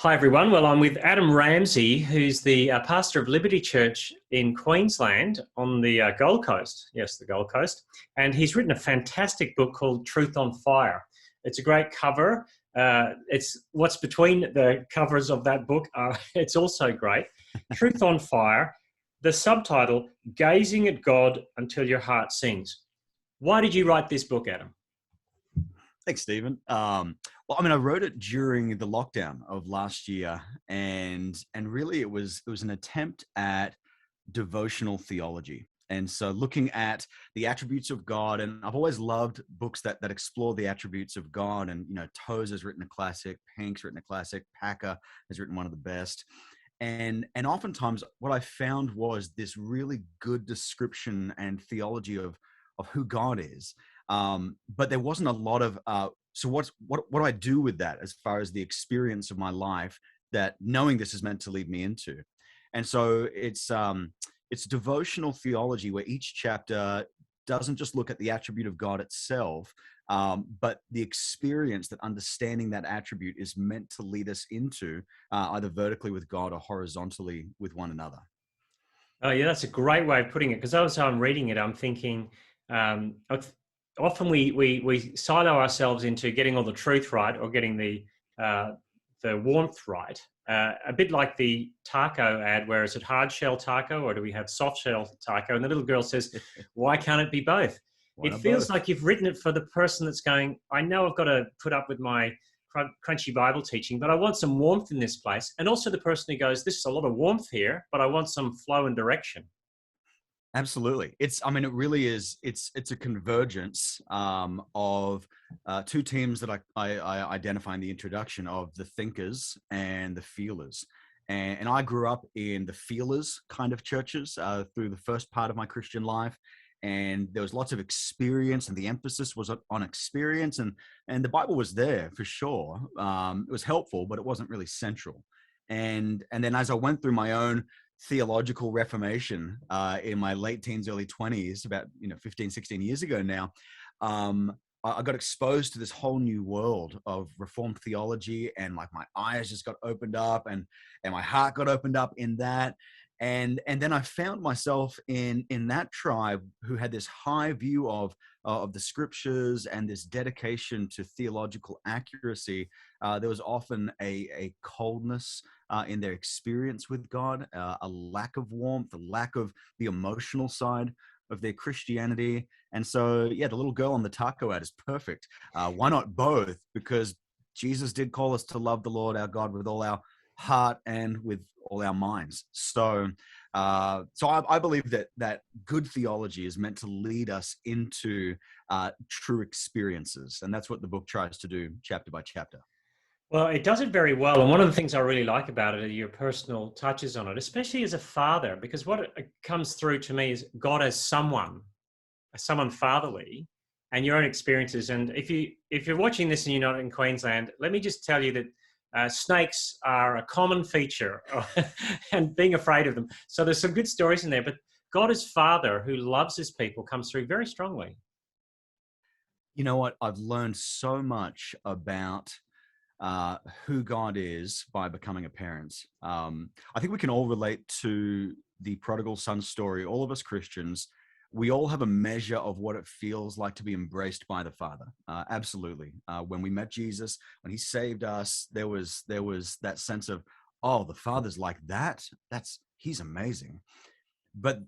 Hi, everyone. Well, I'm with Adam Ramsey, who's the pastor of Liberty Church in Queensland on the Gold Coast. Yes, the Gold Coast. And he's written a fantastic book called Truth on Fire. It's a great cover. It's what's between the covers of that book. It's also great. Truth on Fire. The subtitle, Gazing at God Until Your Heart Sings. Why did you write this book, Adam? Thanks, Stephen. I wrote it during the lockdown of last year, and really it was an attempt at devotional theology. And so looking at the attributes of God, and I've always loved books that explore the attributes of God. And, Tozer has written a classic, Pink's written a classic, Packer has written one of the best. And oftentimes what I found was this really good description and theology of who God is. But there wasn't a lot of, so what do I do with that as far as the experience of my life that knowing this is meant to lead me into? And so it's devotional theology where each chapter doesn't just look at the attribute of God itself, but the experience that understanding that attribute is meant to lead us into either vertically with God or horizontally with one another. Oh, yeah, that's a great way of putting it. Because as I'm reading it, I'm thinking, often we silo ourselves into getting all the truth right or getting the warmth right. A bit like the taco ad, where is it hard shell taco or do we have soft shell taco? And the little girl says, why can't it be both? It feels like you've written it for the person that's going, I know I've got to put up with my crunchy Bible teaching, but I want some warmth in this place. And also the person who goes, this is a lot of warmth here, but I want some flow and direction. Absolutely. It really is. It's a convergence of two teams that I identify in the introduction of the thinkers and the feelers. And I grew up in the feelers kind of churches through the first part of my Christian life. And there was lots of experience, and the emphasis was on experience, and the Bible was there for sure. It was helpful, but it wasn't really central. And then as I went through my own theological reformation in my late teens, early 20s, about 15, 16 years ago now, I got exposed to this whole new world of Reformed theology, and like my eyes just got opened up, and my heart got opened up in that. And then I found myself in that tribe who had this high view of the scriptures and this dedication to theological accuracy. There was often a coldness in their experience with God, a lack of warmth, a lack of the emotional side of their Christianity. And so, yeah, the little girl on the taco ad is perfect. Why not both? Because Jesus did call us to love the Lord our God with all our heart and with all our minds. So I believe that good theology is meant to lead us into true experiences. And that's what the book tries to do chapter by chapter. Well, it does it very well. And one of the things I really like about it are your personal touches on it, especially as a father, because what it comes through to me is God as someone fatherly, and your own experiences. And if you're watching this and you're not in Queensland, let me just tell you that snakes are a common feature and being afraid of them. So there's some good stories in there, but God as Father who loves his people comes through very strongly. You know what? I've learned so much about who God is by becoming a parent. I think we can all relate to the prodigal son story. All of us Christians, we all have a measure of what it feels like to be embraced by the Father. Absolutely. When we met Jesus, when he saved us, there was that sense of, oh, the Father's like that. He's amazing. But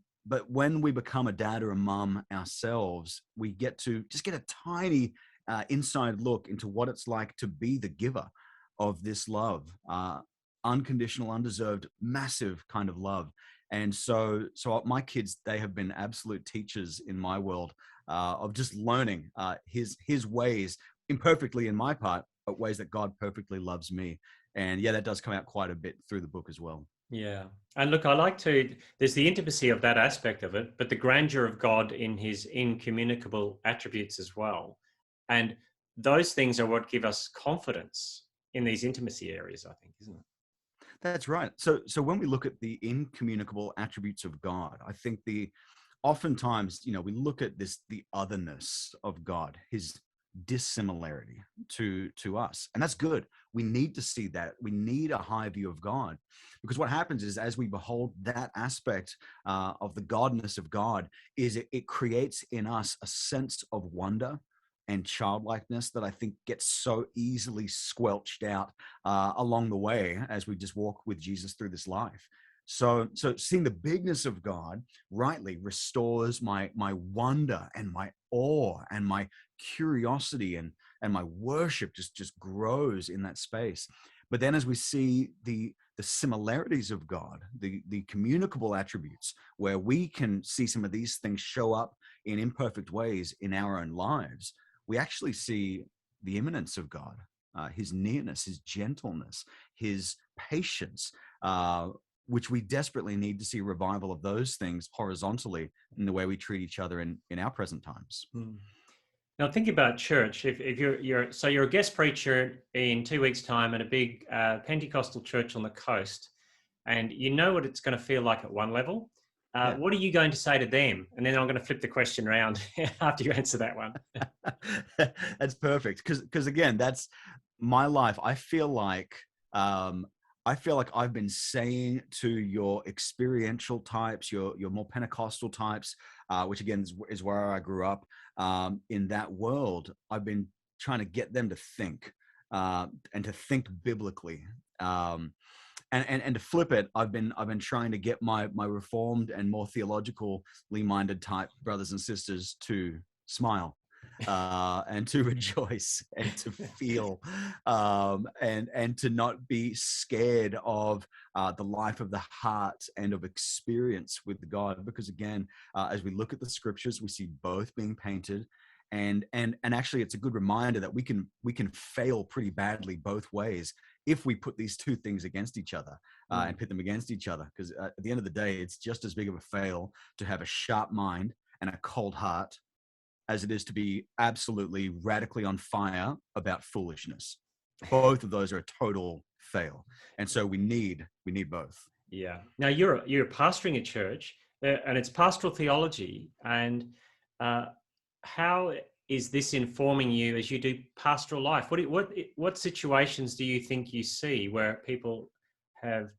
when we become a dad or a mom ourselves, we get to just get a tiny inside look into what it's like to be the giver of this love, unconditional, undeserved, massive kind of love. And so my kids, they have been absolute teachers in my world of just learning his ways, imperfectly in my part, but ways that God perfectly loves me. And yeah, that does come out quite a bit through the book as well. Yeah. And look, there's the intimacy of that aspect of it, but the grandeur of God in his incommunicable attributes as well. And those things are what give us confidence in these intimacy areas, I think, isn't it? That's right. So when we look at the incommunicable attributes of God, I think oftentimes, we look at the otherness of God, his dissimilarity to us, and that's good. We need to see that. We need a high view of God, because what happens is, as we behold that aspect of the godness of God, is it creates in us a sense of wonder and childlikeness that I think gets so easily squelched out along the way as we just walk with Jesus through this life. So seeing the bigness of God rightly restores my wonder and my awe and my curiosity, and my worship just grows in that space. But then as we see the similarities of God, the communicable attributes, where we can see some of these things show up in imperfect ways in our own lives, we actually see the immanence of God, his nearness, his gentleness, his patience, which we desperately need to see revival of those things horizontally in the way we treat each other in our present times. Mm. Now think about church. If you're a guest preacher in 2 weeks' time at a big Pentecostal church on the coast, and you know what it's going to feel like at one level, Yeah. what are you going to say to them? And then I'm going to flip the question around after you answer that one. That's perfect. Because again, that's my life. I feel like I've been saying to your experiential types, your more Pentecostal types, which again is where I grew up. In that world, I've been trying to get them to think, and to think biblically. And to flip it, I've been trying to get my reformed and more theologically minded type brothers and sisters to smile, and to rejoice, and to feel, and to not be scared of the life of the heart and of experience with God. Because again, as we look at the scriptures, we see both being painted. And actually, it's a good reminder that we can fail pretty badly both ways if we put these two things against each other, and pit them against each other. Because at the end of the day, it's just as big of a fail to have a sharp mind and a cold heart as it is to be absolutely radically on fire about foolishness. Both of those are a total fail, and so we need both. Yeah. Now you're pastoring a church, and it's pastoral theology. And how is this informing you as you do pastoral life? What situations do you think you see where people have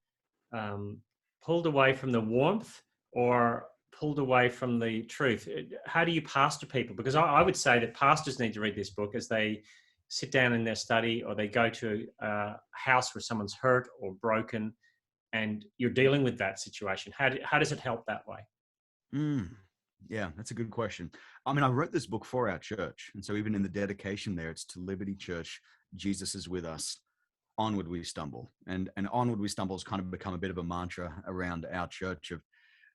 pulled away from the warmth or pulled away from the truth? How do you pastor people? Because I would say that pastors need to read this book as they sit down in their study, or they go to a house where someone's hurt or broken, and you're dealing with that situation. How does it help that way? Yeah, that's a good question. I mean, I wrote this book for our church, and so even in the dedication there, it's to Liberty Church. Jesus is with us. Onward we stumble, and onward we stumble has kind of become a bit of a mantra around our church of,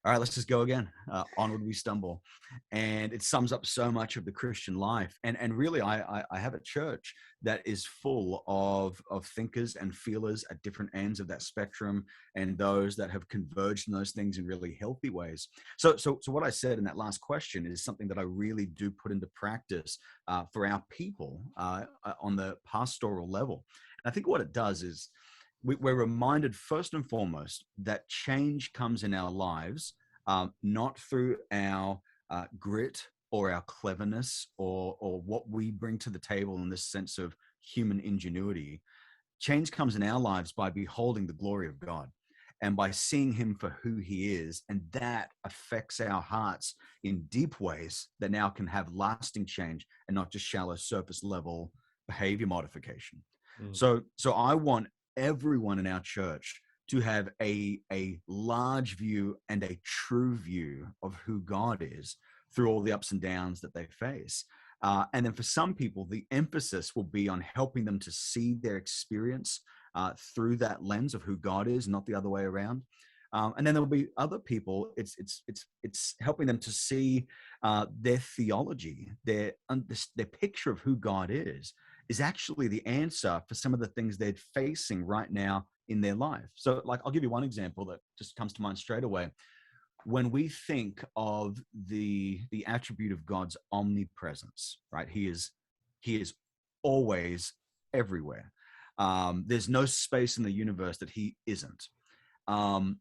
all right, let's just go again. Onward we stumble. And it sums up so much of the Christian life. And really, I have a church that is full of thinkers and feelers at different ends of that spectrum, and those that have converged in those things in really healthy ways. So what I said in that last question is something that I really do put into practice for our people on the pastoral level. And I think what it does is, we're reminded first and foremost that change comes in our lives, not through our grit or our cleverness, or what we bring to the table in this sense of human ingenuity. Change comes in our lives by beholding the glory of God and by seeing him for who he is. And that affects our hearts in deep ways that now can have lasting change, and not just shallow surface level behavior modification. So I want everyone in our church to have a large view and a true view of who God is through all the ups and downs that they face. And then for some people, the emphasis will be on helping them to see their experience through that lens of who God is, not the other way around. And then there'll be other people. It's helping them to see their theology, their picture of who God is actually the answer for some of the things they're facing right now in their life. So, like, I'll give you one example that just comes to mind straight away. When we think of the attribute of God's omnipresence, right? He is always everywhere. There's no space in the universe that he isn't. The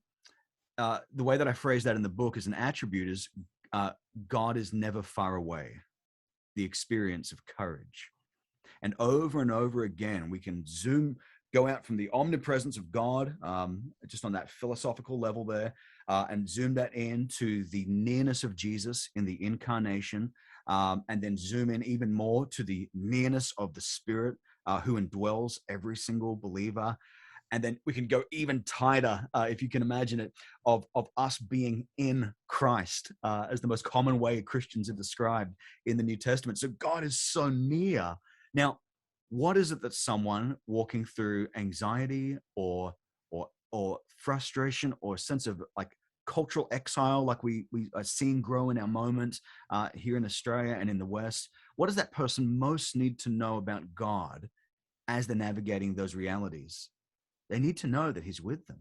way that I phrase that in the book as an attribute is, God is never far away. The experience of courage. And over again, we can go out from the omnipresence of God, just on that philosophical level there, and zoom that into the nearness of Jesus in the incarnation, and then zoom in even more to the nearness of the Spirit who indwells every single believer. And then we can go even tighter, if you can imagine it, of us being in Christ, as the most common way Christians are described in the New Testament. So God is so near. Now, what is it that someone walking through anxiety or frustration or a sense of like cultural exile, like we are seeing grow in our moment here in Australia and in the West, what does that person most need to know about God as they're navigating those realities? They need to know that he's with them,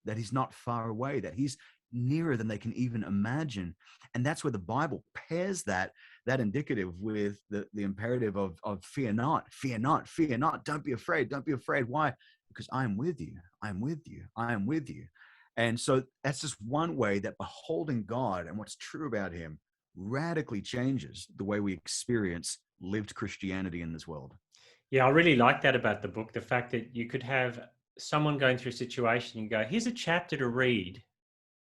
that he's not far away, that he's nearer than they can even imagine. And that's where the Bible pairs that indicative with the imperative of fear not, fear not, fear not. Don't be afraid. Don't be afraid. Why? Because I am with you. I am with you. I am with you. And so that's just one way that beholding God and what's true about him radically changes the way we experience lived Christianity in this world. Yeah, I really like that about the book. The fact that you could have someone going through a situation, you go, here's a chapter to read,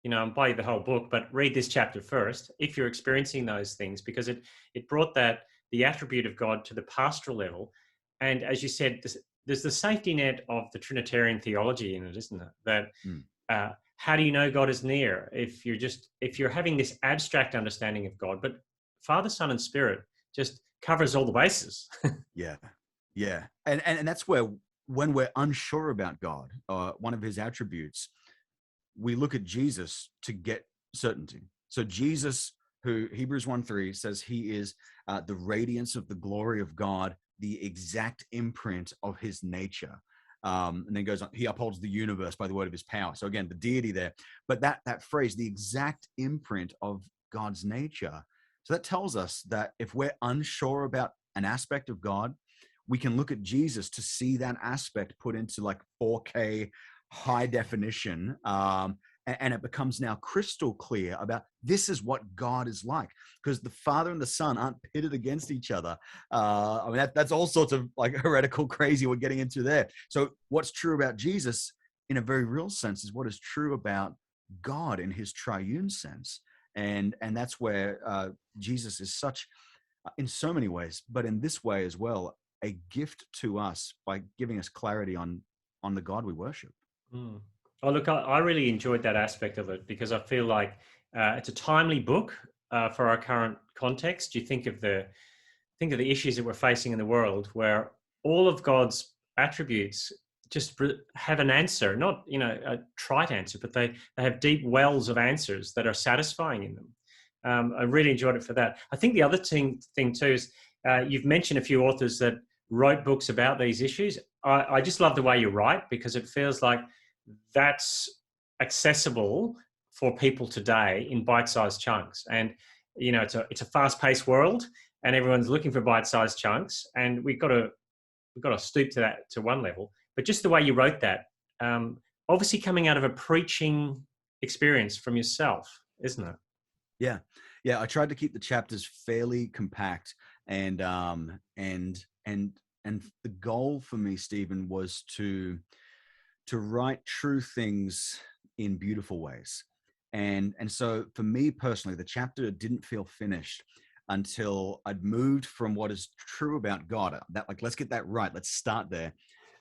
and buy the whole book, but read this chapter first if you're experiencing those things, because it brought the attribute of God to the pastoral level. And as you said, there's the safety net of the Trinitarian theology in it, isn't it? That how do you know God is near if you're having this abstract understanding of God, but Father, Son, and Spirit just covers all the bases. Yeah. And that's where, when we're unsure about God, one of his attributes, we look at Jesus to get certainty. So Jesus, who Hebrews 1:3 says he is the radiance of the glory of God, the exact imprint of his nature. And then goes on, he upholds the universe by the word of his power. So again, the deity there. But that phrase, the exact imprint of God's nature. So that tells us that if we're unsure about an aspect of God, we can look at Jesus to see that aspect put into like 4K high definition. And it becomes now crystal clear about this is what God is like, because the Father and the Son aren't pitted against each other. I mean, that's all sorts of like heretical crazy we're getting into there. So what's true about Jesus in a very real sense is what is true about God in his triune sense. And that's where Jesus is such, in so many ways, but in this way as well, a gift to us by giving us clarity on the God we worship. Mm. Oh, look, I really enjoyed that aspect of it, because I feel like it's a timely book for our current context. You think of the issues that we're facing in the world, where all of God's attributes just have an answer, not a trite answer, but they have deep wells of answers that are satisfying in them. I really enjoyed it for that. I think the other thing too is you've mentioned a few authors that wrote books about these issues. I just love the way you write, because it feels like that's accessible for people today in bite-sized chunks. And it's a fast-paced world, and everyone's looking for bite-sized chunks, and we've got to stoop to that to one level. But just the way you wrote that, obviously coming out of a preaching experience from yourself, isn't it? Yeah. I tried to keep the chapters fairly compact, and the goal for me, Stephen, was to write true things in beautiful ways. And so for me personally, the chapter didn't feel finished until I'd moved from what is true about God. That, like, let's get that right. Let's start there.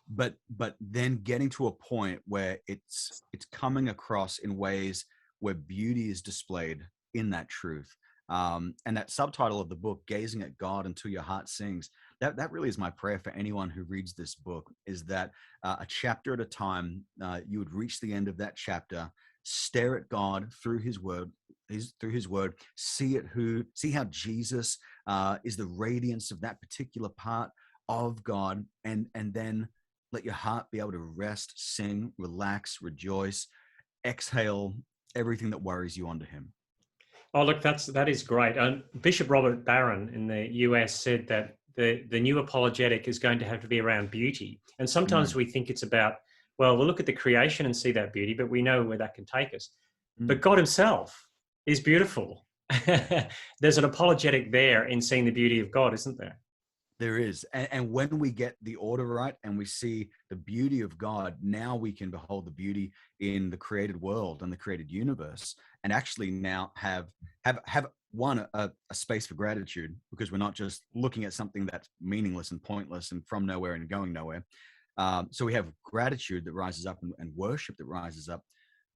But then getting to a point where it's coming across in ways where beauty is displayed in that truth. And that subtitle of the book, Gazing at God Until Your Heart Sings, that really is my prayer for anyone who reads this book, is that a chapter at a time, you would reach the end of that chapter, stare at God through his word, see how Jesus is the radiance of that particular part of God, and then let your heart be able to rest, sing, relax, rejoice, exhale everything that worries you onto him. Oh, look, that is great. Bishop Robert Barron in the US said that the new apologetic is going to have to be around beauty. And sometimes we think it's about, well, we'll look at the creation and see that beauty, but we know where that can take us. But God himself is beautiful. There's an apologetic there in seeing the beauty of God, isn't there? There is. And when we get the order right and we see the beauty of God, now we can behold the beauty in the created world and the created universe, and actually now have one, a space for gratitude, because we're not just looking at something that's meaningless and pointless and from nowhere and going nowhere. So we have gratitude that rises up, and worship that rises up.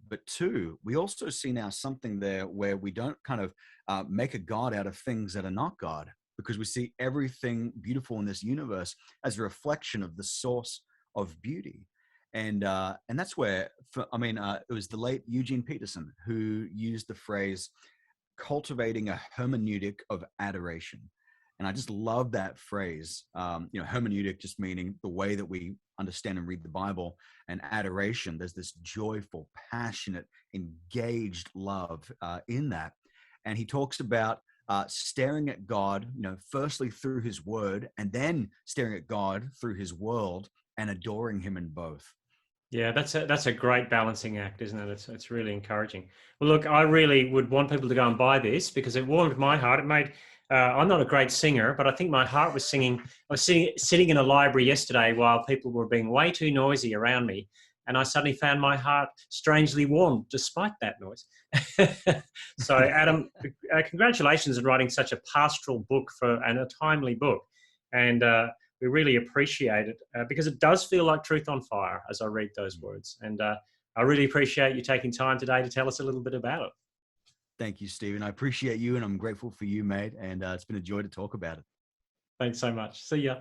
But two, we also see now something there where we don't kind of make a God out of things that are not God, because we see everything beautiful in this universe as a reflection of the source of beauty. And that's where, it was the late Eugene Peterson who used the phrase cultivating a hermeneutic of adoration. And I just love that phrase. Hermeneutic just meaning the way that we understand and read the Bible, and adoration. There's this joyful, passionate, engaged love in that. And he talks about staring at God, firstly through his word, and then staring at God through his world, and adoring him in both. Yeah, that's a great balancing act, isn't it? It's really encouraging. Well, look, I really would want people to go and buy this because it warmed my heart. It made I'm not a great singer, but I think my heart was singing. I was sitting in a library yesterday while people were being way too noisy around me, and I suddenly found my heart strangely warm despite that noise. So, Adam, congratulations on writing such a pastoral book and a timely book, and we really appreciate it because it does feel like truth on fire as I read those words. And I really appreciate you taking time today to tell us a little bit about it. Thank you, Stephen. I appreciate you, and I'm grateful for you, mate. And it's been a joy to talk about it. Thanks so much. See ya.